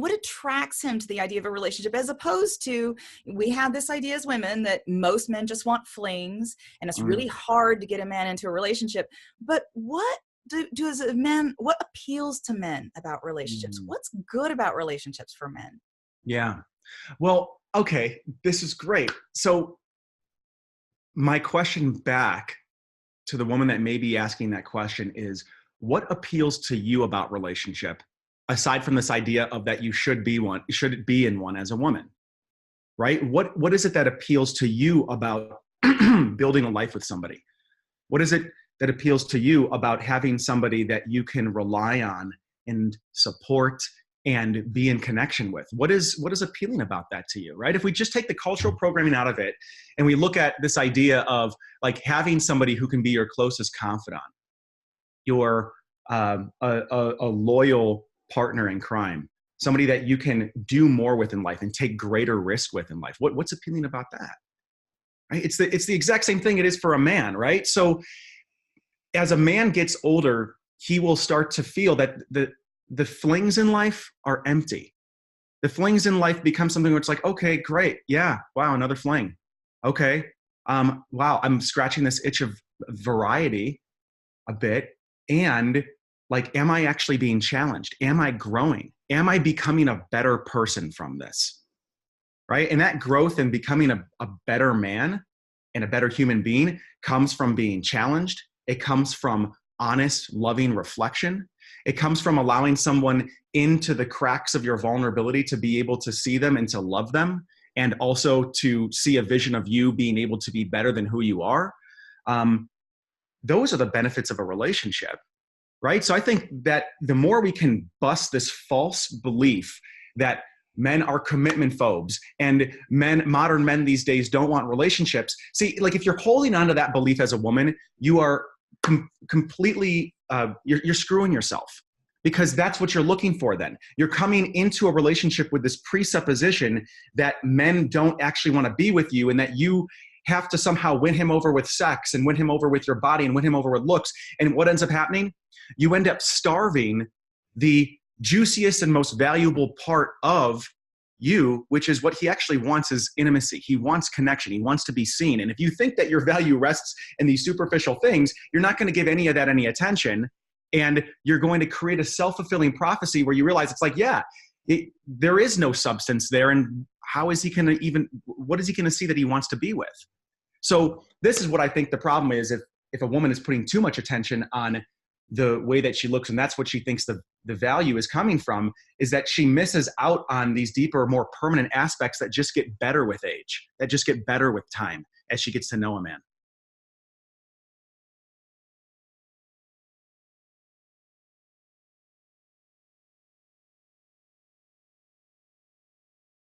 what attracts him to the idea of a relationship, as opposed to, we have this idea as women that most men just want flings and it's really hard to get a man into a relationship. But what does a man, what appeals to men about relationships? Mm. What's good about relationships for men? Yeah. Well, okay, this is great. So my question back to the woman that may be asking that question is, what appeals to you about relationship, aside from this idea of that you should be in one as a woman, right? What is it that appeals to you about building a life with somebody? What is it that appeals to you about having somebody that you can rely on and support and be in connection with? What is appealing about that to you, right? If we just take the cultural programming out of it and we look at this idea of like having somebody who can be your closest confidant, your a loyal partner in crime, somebody that you can do more with in life and take greater risk with in life. What's appealing about that? Right? It's the exact same thing it is for a man, right? So as a man gets older, he will start to feel that the flings in life are empty. The flings in life become something where it's like, okay, great. Yeah. Wow. Another fling. Okay. Wow. I'm scratching this itch of variety a bit. And like, am I actually being challenged? Am I growing? Am I becoming a better person from this? Right. And that growth and becoming a better man and a better human being comes from being challenged. It comes from honest, loving reflection. It comes from allowing someone into the cracks of your vulnerability to be able to see them and to love them, and also to see a vision of you being able to be better than who you are. Those are the benefits of a relationship, right? So I think that the more we can bust this false belief that men are commitment phobes and modern men these days don't want relationships. See, like if you're holding on to that belief as a woman, you are completely, you're screwing yourself, because that's what you're looking for then. You're coming into a relationship with this presupposition that men don't actually want to be with you, and that you have to somehow win him over with sex and win him over with your body and win him over with looks. And what ends up happening? You end up starving the juiciest and most valuable part of you, which is what he actually wants, is intimacy. He wants connection. He wants to be seen. And if you think that your value rests in these superficial things, you're not going to give any of that any attention. And you're going to create a self-fulfilling prophecy where you realize it's like, yeah, there is no substance there. And how is he going to what is he going to see that he wants to be with? So this is what I think the problem is. If a woman is putting too much attention on the way that she looks, and that's what she thinks the value is coming from, is that she misses out on these deeper, more permanent aspects that just get better with age, that just get better with time as she gets to know a man.